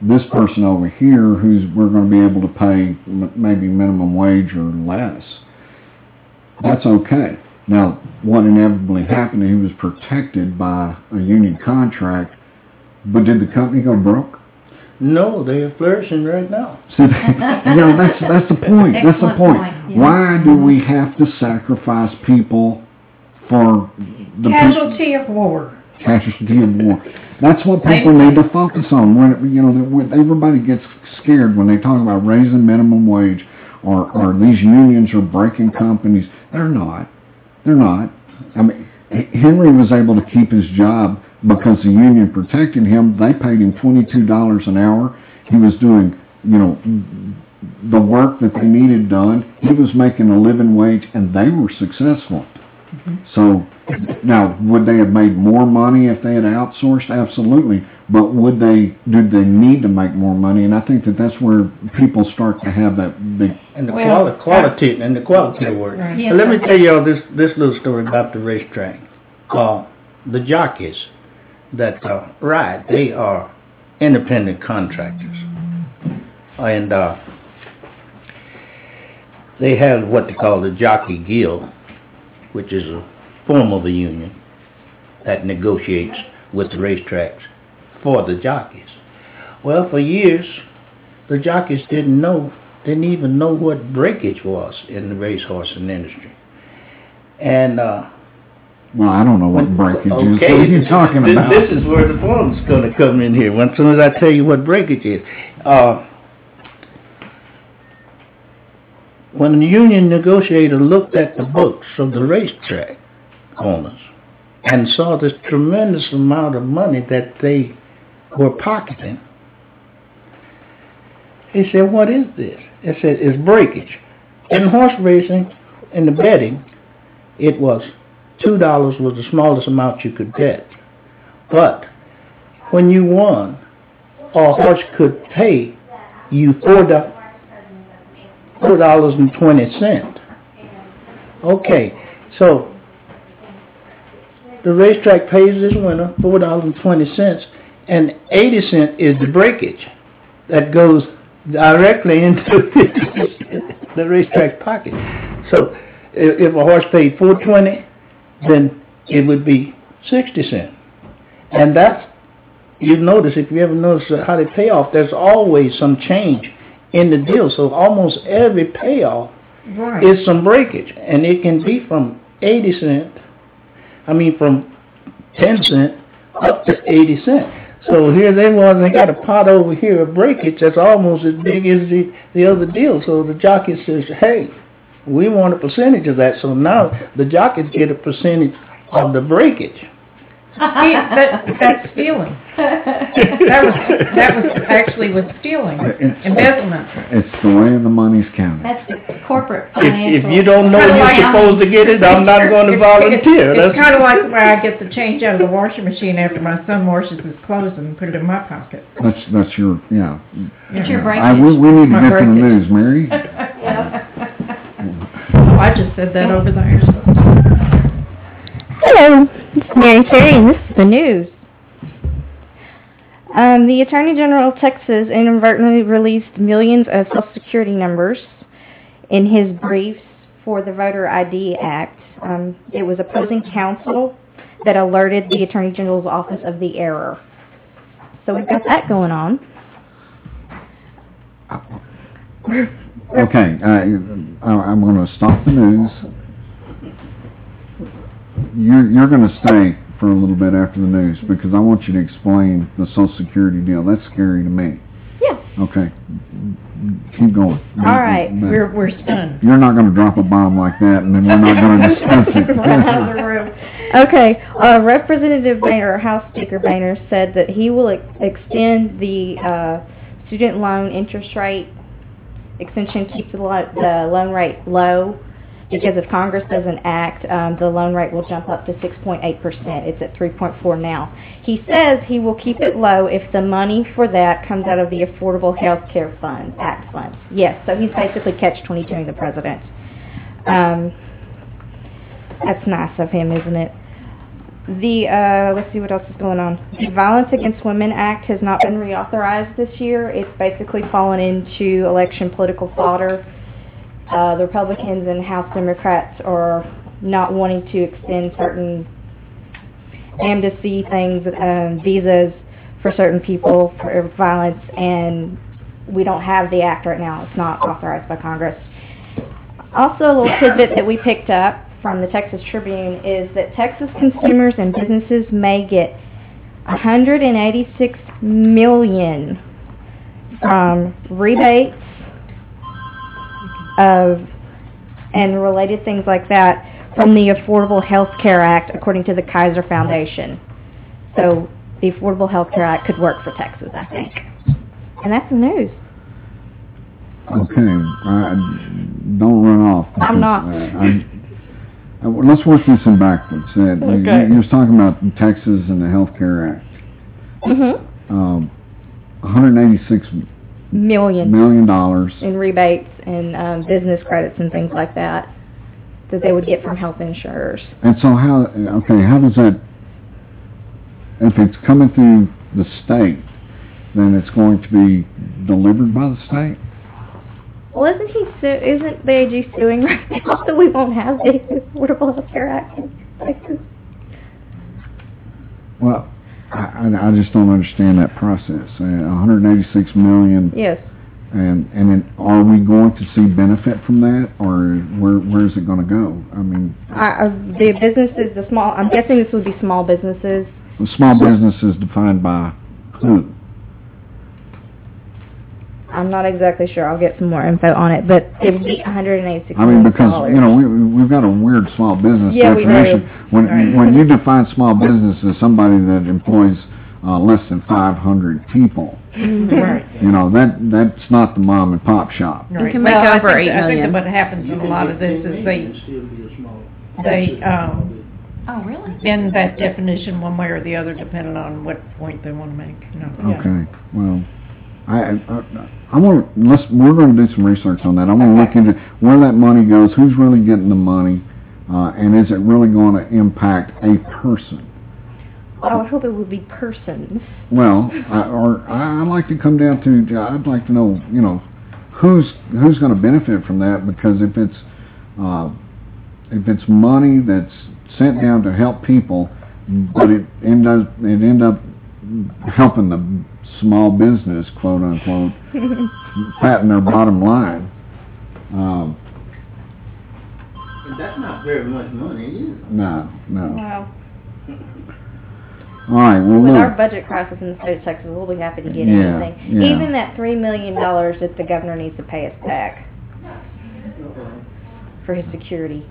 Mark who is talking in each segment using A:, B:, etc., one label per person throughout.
A: this person over here we're going to be able to pay maybe minimum wage or less. That's okay. Now, what inevitably happened, he was protected by a union contract, but did the company go broke?
B: No, they are flourishing right now.
A: See, that's the point. That's the point. Yeah. Why do we have to sacrifice people for the
C: casualty of war?
A: Casualty of war. That's what people need to focus on. When everybody gets scared when they talk about raising minimum wage or these unions are breaking companies. They're not. They're not. I mean, Henry was able to keep his job because the union protected him. They paid him $22 an hour. He was doing, the work that they needed done. He was making a living wage, and they were successful. Mm-hmm. So, now, would they have made more money if they had outsourced? Absolutely. But did they need to make more money? And I think that's where people start to have that big...
B: And the quality of work. Right. Yeah. Let me tell you all this little story about the racetrack. The jockeys that ride, they are independent contractors. And they have what they call the Jockey Guild, which is a form of a union that negotiates with the racetracks for the jockeys. Well, for years, the jockeys didn't even know what breakage was in the racehorsing industry. And
A: well, I don't know what breakage is. What are you talking about?
B: This is where the form's going to come in here. As soon as I tell you what breakage is. When the union negotiator looked at the books of the racetrack owners and saw this tremendous amount of money that they were pocketing, he said, "What is this?" It said, "It's breakage." In horse racing, in the betting, it was $2 was the smallest amount you could bet. But when you won, a horse could pay you $4.20. Okay, so the racetrack pays this winner $4.20, and 80 cents is the breakage that goes directly into the racetrack pocket. So if a horse paid $4.20, then it would be 60 cents. And that's, you notice, if you ever notice how they pay off, there's always some change in the deal. So almost every payoff is some breakage. And it can be from 80 cents, from 10 cents up to 80 cents. So here they got a pot over here of breakage that's almost as big as the other deal. So the jockey says, hey, we want a percentage of that. So now the jockeys get a percentage of the breakage.
C: That's stealing. That was actually stealing. Embezzlement.
A: It's the way the money's counted.
D: That's the corporate financial.
B: If you don't know you're supposed to get it, I'm not going to volunteer.
C: It's kind of like where I get the change out of the washing machine after my son washes his clothes and put it in my pocket.
A: That's your, yeah.
D: It's your breakage.
A: We need to get to the news, Mary.
C: I just said that over there.
E: Hello, it's Mary Terry, and this is the news. The Attorney General of Texas inadvertently released millions of Social Security numbers in his briefs for the Voter ID Act. It was opposing counsel that alerted the Attorney General's office of the error. So we've got that going on.
A: Okay, I'm going to stop the news. You're going to stay for a little bit after the news because I want you to explain the Social Security deal. That's scary to me.
E: Yeah.
A: Okay. Keep going.
E: All right.
C: We're stunned.
A: You're not going to drop a bomb like that and then we're not going to discuss it.
E: Okay. Representative Boehner, House Speaker Boehner, said that he will extend the student loan interest rate extension, keep the loan rate low. Because if Congress doesn't act, the loan rate will jump up to 6.8%. It's at 3.4 now. He says he will keep it low if the money for that comes out of the Affordable Health Care Fund, Act funds. Yes, so he's basically catch-22 the president. That's nice of him, isn't it? Let's see what else is going on. The Violence Against Women Act has not been reauthorized this year. It's basically fallen into election political fodder. The Republicans and House Democrats are not wanting to extend certain amnesty things, visas for certain people for violence, and we don't have the act right now. It's not authorized by Congress. Also, a little tidbit that we picked up from the Texas Tribune is that Texas consumers and businesses may get $186 million from rebates and related things like that from the Affordable Health Care Act, according to the Kaiser Foundation. So the Affordable Health Care Act could work for Texas, I think. And that's the news.
A: Okay, don't run off.
E: I'm not.
A: Let's work this in backwards.
E: Okay.
A: You was talking about Texas and the Health Care Act.
E: Mm-hmm.
A: $186 million
E: in rebates and business credits and things like that they would get from health insurers.
A: And so how does that, if it's coming through the state, then it's going to be delivered by the state?
E: Well, isn't the AG suing right now, so we won't have the Affordable Health Care Act in Texas?
A: Well, I just don't understand that process. 186 million.
E: Yes.
A: And then are we going to see benefit from that, or where is it going to go? I mean,
E: the businesses, I'm guessing this would be small businesses.
A: Small businesses defined by who?
E: I'm not exactly sure. I'll get some more info on it, but it would be $186 million.
A: I mean, because we've got a weird small business definition.
E: We do.
A: When you define small business as somebody that employs less than 500 people,
C: Right.
A: That's not the mom and pop shop.
C: Right.
D: You can make over $8
C: I think
D: million.
C: that what happens in a lot of this is they
D: Oh, really?
C: bend that definition one way or the other, depending on what point they want to make.
A: Okay. Well, we're going to do some research on that. I want to look into where that money goes, who's really getting the money, and is it really going to impact a person?
E: I would hope it would be persons.
A: Well, I'd like to come down to, I'd like to know, who's going to benefit from that, because if it's money that's sent down to help people, but it end up helping the small business, quote unquote, fatten their bottom line.
B: That's not very much money, is it?
A: No.
E: Wow.
A: All right. Well,
E: With
A: look.
E: our budget crisis in the state of Texas, we'll be happy to get
A: Yeah,
E: anything.
A: yeah.
E: Even that $3 million that the governor needs to pay us back for his security.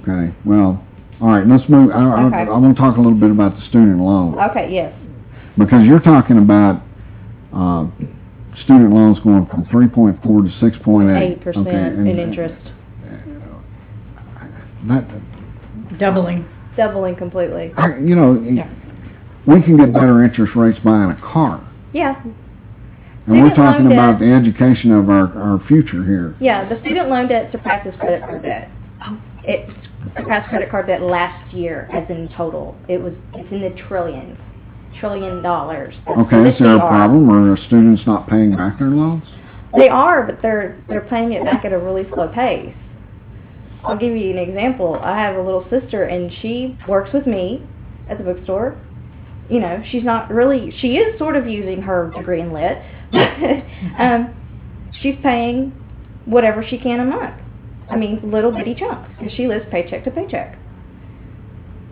A: Okay. Well, all right. Let's move. I want to talk a little bit about the student loan,
E: Okay, yes.
A: because you're talking about student loans going from 3.4 to 6.8.
E: 8% in interest.
C: Doubling.
E: Doubling completely.
A: We can get better interest rates buying a car.
E: Yeah.
A: And we're
E: Student
A: talking
E: loan
A: about
E: debt.
A: the education of our future here.
E: Yeah, the student loan debt surpasses credit card debt. It surpassed credit card debt last year, as in total. It's in the trillion dollars.
A: Okay, is there a problem? Are students not paying back their loans?
E: They are, but they're paying it back at a really slow pace. I'll give you an example. I have a little sister, and she works with me at the bookstore. She is sort of using her degree in lit. She's paying whatever she can a month. I mean, little bitty chunks, because she lives paycheck to paycheck.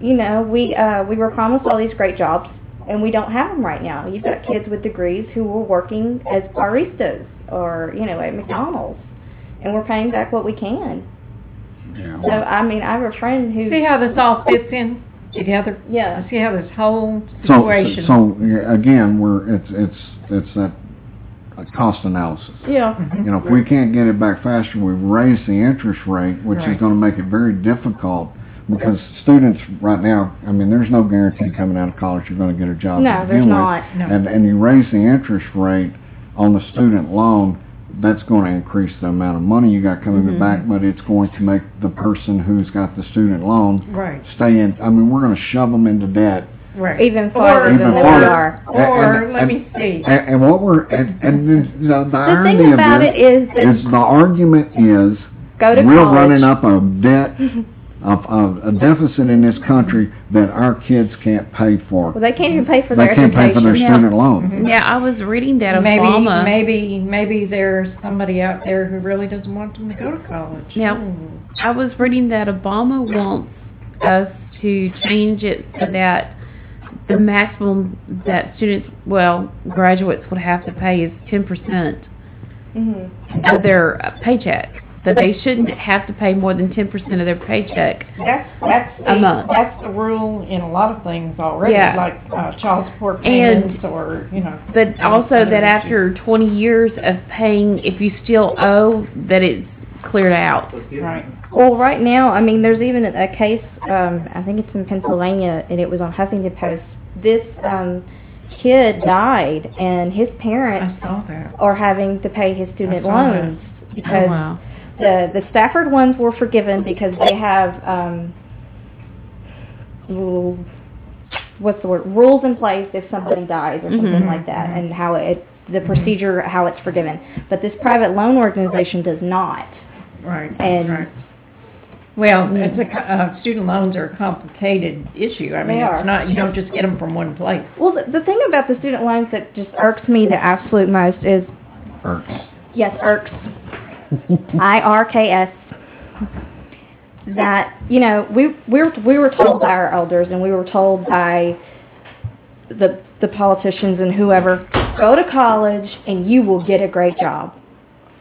E: We were promised all these great jobs, and we don't have them right now. You've got kids with degrees who are working as baristas or, at McDonald's, and we're paying back what we can.
A: Yeah.
E: So, I have a friend who...
C: See how this all fits in together?
E: Yeah.
C: See how this whole situation...
A: So again, it's that cost analysis.
E: Yeah.
A: If we can't get it back faster, we've raised the interest rate, which is going to make it very difficult, because students right now, there's no guarantee coming out of college you're going to get a job.
E: No, there's not.
A: No. And you raise the interest rate on the student loan, that's going to increase the amount of money you got coming back, but it's going to make the person who's got the student loan stay in. I mean, we're going to shove them into debt.
C: Right.
E: Even farther than we are.
C: Or let me see.
A: And what we're the irony
E: thing
A: of
E: about
A: this
E: it is
A: the argument is
E: go to
A: we're
E: college.
A: running up a debt, a deficit in this country that our kids can't pay for.
E: Well, they can't even pay for their
A: They can't
E: education.
A: pay for their student loan.
D: Yeah, I was reading that
C: Obama.
D: Obama.
C: Maybe there's somebody out there who really doesn't want them to go to college.
D: Now, I was reading that Obama wants us to change it so that the maximum that students, graduates would have to pay is 10% of their paycheck. That they shouldn't have to pay more than 10% of their paycheck a month.
C: That's the rule in a lot of things already, like child support payments or,
D: But also that after 20 years of paying, if you still owe, that it's cleared out.
C: Right.
E: Well, right now, I mean, there's even a case, I think it's in Pennsylvania, and it was on Huffington Post. This kid died, and his parents are having to pay his student loans because the Stafford ones were forgiven because they have, rules in place if somebody dies or something like that, and how the procedure, how it's forgiven. But this private loan organization does not.
C: Right.
E: And
C: well, it's student loans are a complicated issue. I mean, it's not, you don't just get them from one place.
E: Well, the thing about the student loans that just irks me the absolute most is...
A: Irks.
E: Yes, irks. IRKS. That, we were told by our elders, and we were told by the politicians and whoever, go to college and you will get a great job.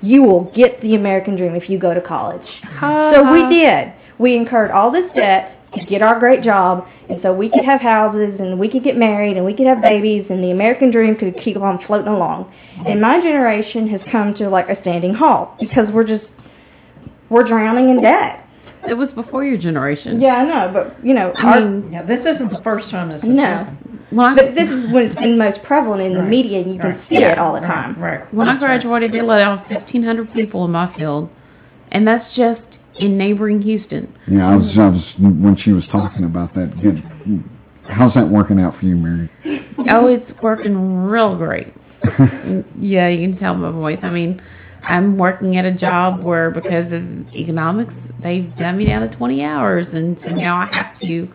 E: You will get the American dream if you go to college. So we did. We incurred all this debt to get our great job, and so we could have houses, and we could get married, and we could have babies, and the American dream could keep on floating along. And my generation has come to like a standing halt because we're drowning in debt.
D: It was before your generation.
E: Yeah, I know, but
C: this isn't the first time this has happened.
E: But this is when it's been most prevalent in the media, and you can see it all the time.
C: Right.
D: When I graduated, they let off 1,500 people in my field, and that's just in neighboring Houston.
A: Yeah, I was when she was talking about that. How's that working out for you, Mary?
D: Oh, it's working real great. Yeah, you can tell my voice. I mean, I'm working at a job where, because of economics, they've done me down to 20 hours, and so now I have to,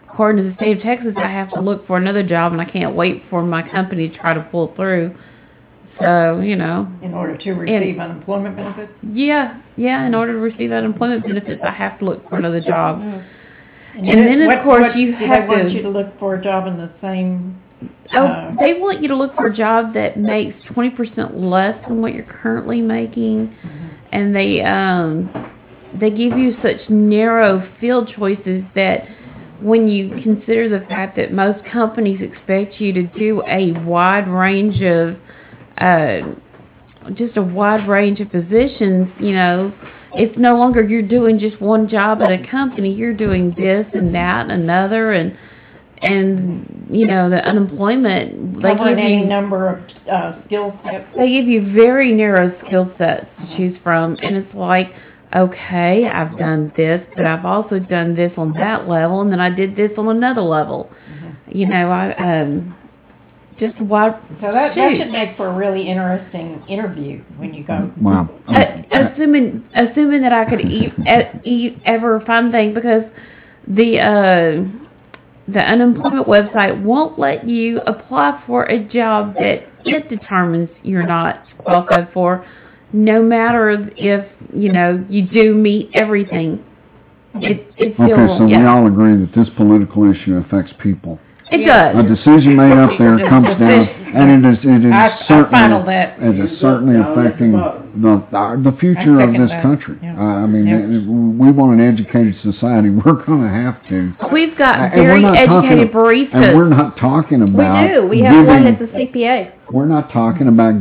D: according to the state of Texas, I have to look for another job, and I can't wait for my company to try to pull through. So,
C: in order to receive unemployment benefits?
D: Yeah, in order to receive unemployment benefits, I have to look for another job.
C: And
D: then, of course, you have
C: they want you to look for a job in the same...
D: they want you to look for a job that makes 20% less than what you're currently making, and they give you such narrow field choices that when you consider the fact that most companies expect you to do a wide range of positions, it's no longer you're doing just one job at a company. You're doing this and that and another, and the unemployment, they give you
C: number of skill sets.
D: They give you very narrow skill sets to choose from, and it's like, okay, I've done this, but I've also done this on that level, and then I did this on another level. Just why?
C: So that should make for a really interesting interview when you go.
A: Wow.
D: Assuming that I could ever find things, because the unemployment website won't let you apply for a job that it determines you're not qualified for, no matter if you do meet everything. We
A: all agree that this political issue affects people.
D: It does.
A: A decision made up there comes down, and it is certainly affecting the future of this country. I mean, we want an educated society. We're going to have to.
D: We've got very educated baristas.
A: And we're not talking about.
E: We do. We have one that's a CPA.
A: We're not talking about